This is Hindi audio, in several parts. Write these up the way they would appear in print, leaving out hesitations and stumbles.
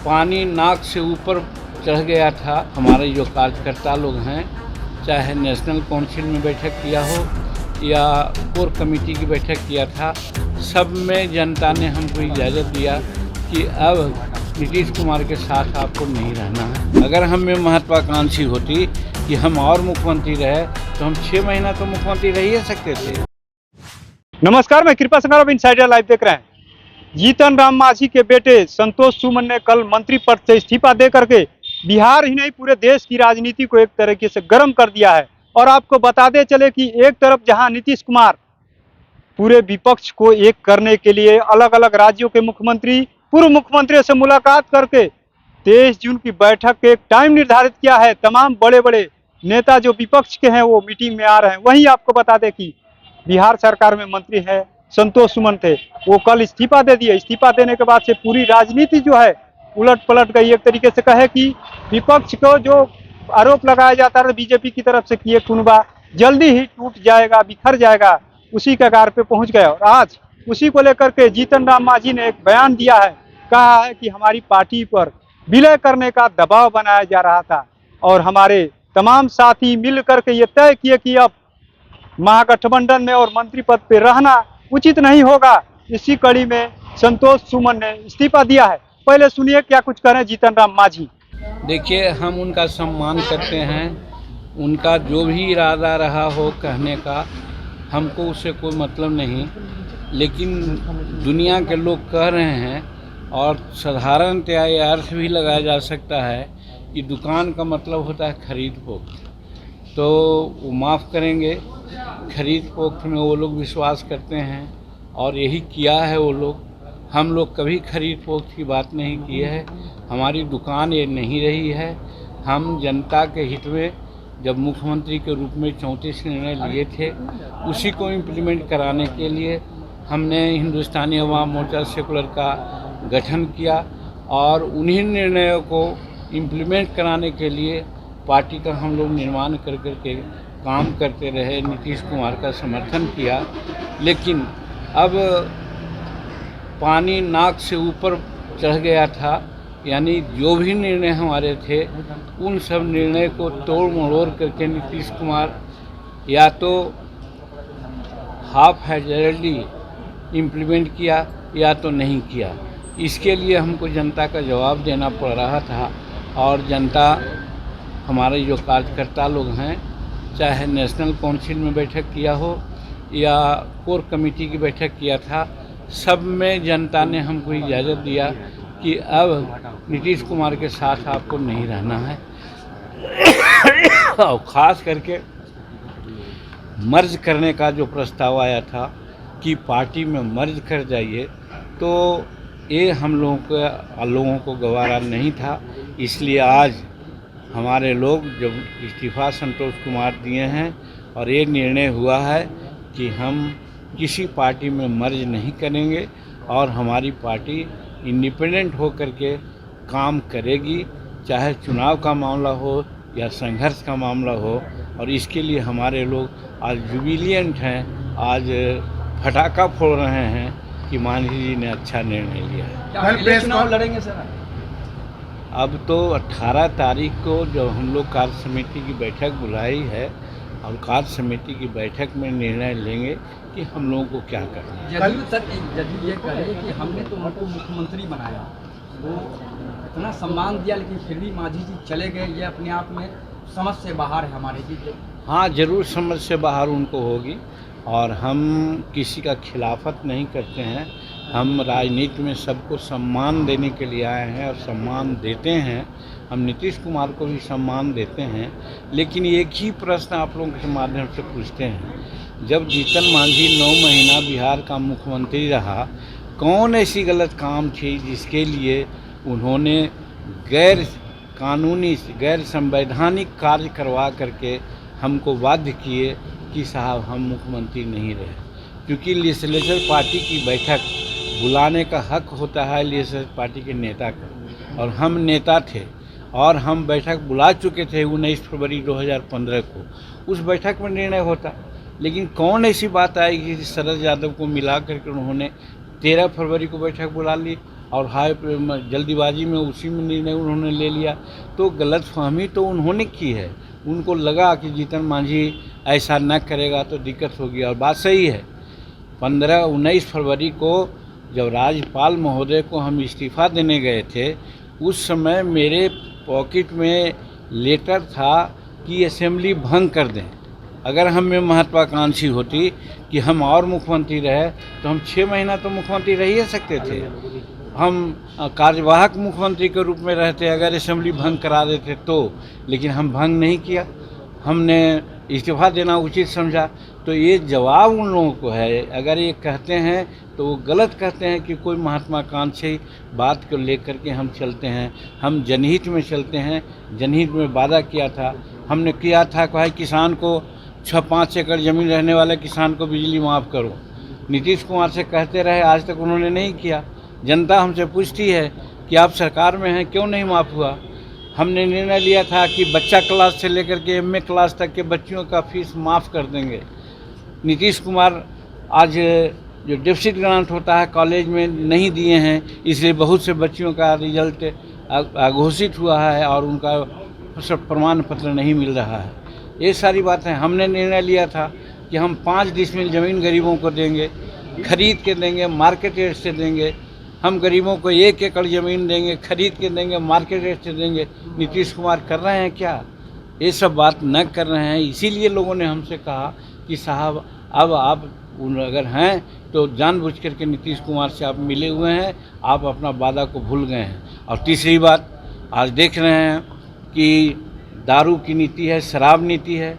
पानी नाक से ऊपर चढ़ गया था। हमारे जो कार्यकर्ता लोग हैं, चाहे नेशनल काउंसिल में बैठक किया हो या कोर कमेटी की बैठक किया था, सब में जनता ने हमको इजाज़त दिया कि अब नीतीश कुमार के साथ आपको नहीं रहना है। अगर हमें महत्वाकांक्षी होती कि हम और मुख्यमंत्री रहे तो हम 6 महीना तो मुख्यमंत्री रह ही सकते थे। नमस्कार, मैं कृपा संग्राम इनसाइडर लाइव देख रहे हैं। जीतन राम मांझी के बेटे संतोष सुमन ने कल मंत्री पद से इस्तीफा दे करके बिहार ही नहीं पूरे देश की राजनीति को एक तरीके से गर्म कर दिया है। और आपको बताते चले कि एक तरफ जहां नीतीश कुमार पूरे विपक्ष को एक करने के लिए अलग अलग राज्यों के मुख्यमंत्री, पूर्व मुख्यमंत्रियों से मुलाकात करके 23 जून की बैठक के एक टाइम निर्धारित किया है। तमाम बड़े बड़े नेता जो विपक्ष के हैं वो मीटिंग में आ रहे हैं। वहीं आपको बता दें कि बिहार सरकार में मंत्री है संतोष सुमन थे, वो कल इस्तीफा दे दिए। इस्तीफा देने के बाद से पूरी राजनीति जो है उलट पलट गई। एक तरीके से कहे कि विपक्ष को जो आरोप लगाया जाता है बीजेपी की तरफ से कि ये कुनबा जल्दी ही टूट जाएगा, बिखर जाएगा, उसी कगार पे पहुंच गया। और आज उसी को लेकर के जीतन राम मांझी ने एक बयान दिया है। कहा है कि हमारी पार्टी पर विलय करने का दबाव बनाया जा रहा था और हमारे तमाम साथी मिल करके ये तय किए कि अब महागठबंधन में और मंत्री पद पे रहना उचित नहीं होगा। इसी कड़ी में संतोष सुमन ने इस्तीफा दिया है। पहले सुनिए क्या कुछ कह रहे हैं जीतन राम मांझी। देखिए, हम उनका सम्मान करते हैं। उनका जो भी इरादा रहा हो कहने का, हमको उससे कोई मतलब नहीं। लेकिन दुनिया के लोग कह रहे हैं और साधारणतया ये अर्थ भी लगाया जा सकता है कि दुकान का मतलब होता है खरीद फोक्त। तो वो माफ़ करेंगे, खरीद फोक्त में वो लोग विश्वास करते हैं और यही किया है वो लोग। हम लोग कभी खरीद फोक्त की बात नहीं की है। हमारी दुकान ये नहीं रही है। हम जनता के हित में जब मुख्यमंत्री के रूप में 34 निर्णय लिए थे, उसी को इम्प्लीमेंट कराने के लिए हमने हिंदुस्तानी अवाम मोर्चा सेकुलर का गठन किया और उन्हीं निर्णयों को इम्प्लीमेंट कराने के लिए पार्टी का हम लोग निर्माण कर करके काम करते रहे, नीतीश कुमार का समर्थन किया। लेकिन अब पानी नाक से ऊपर चढ़ गया था, यानी जो भी निर्णय हमारे थे उन सब निर्णय को तोड़ मरोड़ करके नीतीश कुमार या तो हाफ हैजर्डली इम्प्लीमेंट किया या तो नहीं किया। इसके लिए हमको जनता का जवाब देना पड़ रहा था। और जनता, हमारे जो कार्यकर्ता लोग हैं, चाहे नेशनल काउंसिल में बैठक किया हो या कोर कमेटी की बैठक किया था, सब में जनता ने हमको इजाज़त दिया कि अब नीतीश कुमार के साथ आपको नहीं रहना है। और ख़ास करके मर्ज करने का जो प्रस्ताव आया था कि पार्टी में मर्ज कर जाइए, तो ये हम लोगों को गवारा नहीं था। इसलिए आज हमारे लोग जब इस्तीफा संतोष कुमार दिए हैं और ये निर्णय हुआ है कि हम किसी पार्टी में मर्ज नहीं करेंगे और हमारी पार्टी इंडिपेंडेंट हो करके काम करेगी, चाहे चुनाव का मामला हो या संघर्ष का मामला हो। और इसके लिए हमारे लोग आज जुबिलियंट हैं, आज फटाका फोड़ रहे हैं कि मांझी जी ने अच्छा निर्णय लिया है। कल चुनाव लड़ेंगे सर? अब तो 18 तारीख को जब हम लोग कार्य समिति की बैठक बुलाई है और कार्य समिति की बैठक में निर्णय लेंगे कि हम लोगों को क्या करना है। जदयू सर, जदयू ये कहे कि हमने तो उनको मुख्यमंत्री बनाया, वो इतना सम्मान दिया, लेकिन फिर भी मांझी जी चले गए। ये अपने आप में समझ से बाहर है हमारे जी। हाँ, ज़रूर समझ से बाहर उनको होगी और हम किसी का खिलाफत नहीं करते हैं। हम राजनीति में सबको सम्मान देने के लिए आए हैं और सम्मान देते हैं। हम नीतीश कुमार को भी सम्मान देते हैं। लेकिन एक ही प्रश्न आप लोगों के माध्यम से पूछते हैं, जब जीतन मांझी 9 महीना बिहार का मुख्यमंत्री रहा, कौन ऐसी गलत काम थी जिसके लिए उन्होंने गैर कानूनी, गैर संवैधानिक कार्य करवा करके हमको बाध्य किए कि साहब हम मुख्यमंत्री नहीं रहे। क्योंकि लेजिस्लेचर पार्टी की बैठक बुलाने का हक होता है लेजिस्लेचर पार्टी के नेता का, और हम नेता थे और हम बैठक बुला चुके थे 19 फरवरी 2015 को। उस बैठक में निर्णय होता, लेकिन कौन ऐसी बात आई कि शरद यादव को मिला करके उन्होंने 13 फरवरी को बैठक बुला ली और जल्दीबाजी में उसी में निर्णय उन्होंने ले लिया। तो गलतफहमी तो उन्होंने की है, उनको लगा कि जीतन मांझी ऐसा न करेगा तो दिक्कत होगी। और बात सही है, 19 फरवरी को जब राज्यपाल महोदय को हम इस्तीफ़ा देने गए थे, उस समय मेरे पॉकेट में लेटर था कि असेंबली भंग कर दें। अगर हम में महत्वाकांक्षी होती कि हम और मुख्यमंत्री रहे तो हम 6 महीना तो मुख्यमंत्री रह ही सकते थे। हम कार्यवाहक मुख्यमंत्री के रूप में रहते अगर असेंबली भंग करा देते तो, लेकिन हम भंग नहीं किया, हमने इस्तीफ़ा देना उचित समझा। तो ये जवाब उन लोगों को है। अगर ये कहते हैं तो वो गलत कहते हैं कि कोई महत्वाकांक्षी बात को लेकर के हम चलते हैं। हम जनहित में चलते हैं, जनहित में वादा किया था। हमने किया था कि भाई किसान को 6-5 एकड़ ज़मीन रहने वाले किसान को बिजली माफ़ करो। नीतीश कुमार से कहते रहे, आज तक उन्होंने नहीं किया। जनता हमसे पूछती है कि आप सरकार में हैं, क्यों नहीं माफ़ हुआ। हमने निर्णय लिया था कि बच्चा क्लास से लेकर के एमए क्लास तक के बच्चियों का फीस माफ़ कर देंगे। नीतीश कुमार आज जो डेफिसिट ग्रांट होता है कॉलेज में नहीं दिए हैं, इसलिए बहुत से बच्चियों का रिजल्ट अघोषित हुआ है और उनका प्रमाण पत्र नहीं मिल रहा है। ये सारी बातें हमने निर्णय लिया था कि हम 5 डिसमिल ज़मीन गरीबों को देंगे, खरीद के देंगे, मार्केट रेट से देंगे। हम गरीबों को 1 एकड़ ज़मीन देंगे, खरीद के देंगे, मार्केट रेट से देंगे। नीतीश कुमार कर रहे हैं क्या? ये सब बात न कर रहे हैं। इसीलिए लोगों ने हमसे कहा कि साहब अब आप अगर हैं तो जानबूझ करके नीतीश कुमार से आप मिले हुए हैं, आप अपना वादा को भूल गए हैं। और तीसरी बात, आज देख रहे हैं कि दारू की नीति है, शराब नीति है।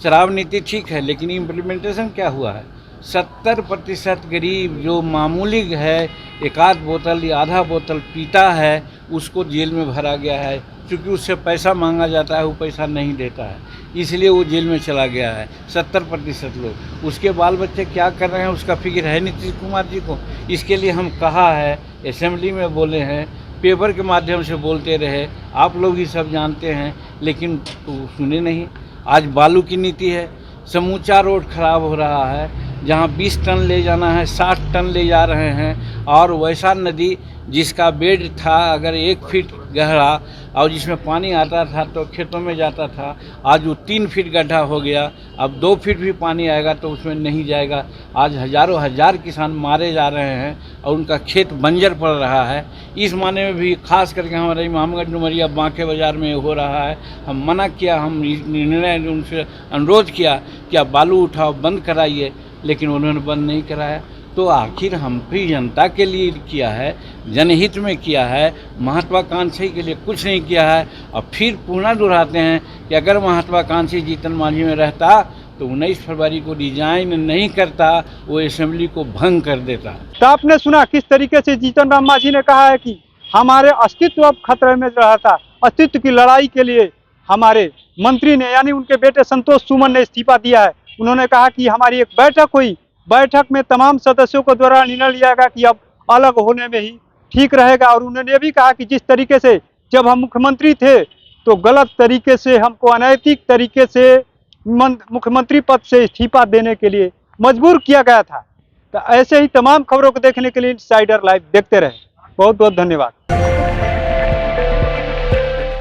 शराब नीति ठीक है, लेकिन इम्प्लीमेंटेशन क्या हुआ है? 70% गरीब जो मामूली है, 1 बोतल या आधा बोतल पीता है, उसको जेल में भरा गया है। क्योंकि उससे पैसा मांगा जाता है, वो पैसा नहीं देता है, इसलिए वो जेल में चला गया है 70% लोग। उसके बाल बच्चे क्या कर रहे हैं उसका फिक्र है नीतीश कुमार जी को। इसके लिए हम कहा है, असेंबली में बोले हैं, पेपर के माध्यम से बोलते रहे, आप लोग ही सब जानते हैं, लेकिन तो सुने नहीं। आज बालू की नीति है, समूचा रोड खराब हो रहा है। जहाँ 20 टन ले जाना है 60 टन ले जा रहे हैं। और वैसा नदी जिसका बेड था अगर 1 फीट गहरा और जिसमें पानी आता था तो खेतों में जाता था, आज वो 3 फीट गड्ढा हो गया। अब 2 फीट भी पानी आएगा तो उसमें नहीं जाएगा। आज हज़ारों हज़ार किसान मारे जा रहे हैं और उनका खेत बंजर पड़ रहा है। इस माने में भी खास करके हमारे इमामगंज डुमरिया बांके बाज़ार में हो रहा है। हम मना किया, हम निर्णय उनसे अनुरोध किया कि आप बालू उठाओ, बंद कराइए, लेकिन उन्होंने बंद नहीं कराया। तो आखिर हम भी जनता के लिए किया है, जनहित में किया है, महत्वाकांक्षी के लिए कुछ नहीं किया है। और फिर पुनः दोहराते हैं कि अगर महत्वाकांक्षी जीतन मांझी में रहता तो 19 फरवरी को रिजाइन नहीं करता, वो असेंबली को भंग कर देता। तो आपने सुना किस तरीके से जीतन राम मांझी ने कहा है कि हमारे अस्तित्व अब खतरे में रहा था। अस्तित्व की लड़ाई के लिए हमारे मंत्री ने यानी उनके बेटे संतोष सुमन ने इस्तीफा दिया है। उन्होंने कहा कि हमारी एक बैठक हुई, बैठक में तमाम सदस्यों को द्वारा निर्णय लिया गया कि अब अलग होने में ही ठीक रहेगा। और उन्होंने ये भी कहा कि जिस तरीके से जब हम मुख्यमंत्री थे तो गलत तरीके से हमको अनैतिक तरीके से मुख्यमंत्री पद से इस्तीफा देने के लिए मजबूर किया गया था। तो ऐसे ही तमाम खबरों को देखने के लिए इनसाइडर लाइव देखते रहे। बहुत बहुत धन्यवाद।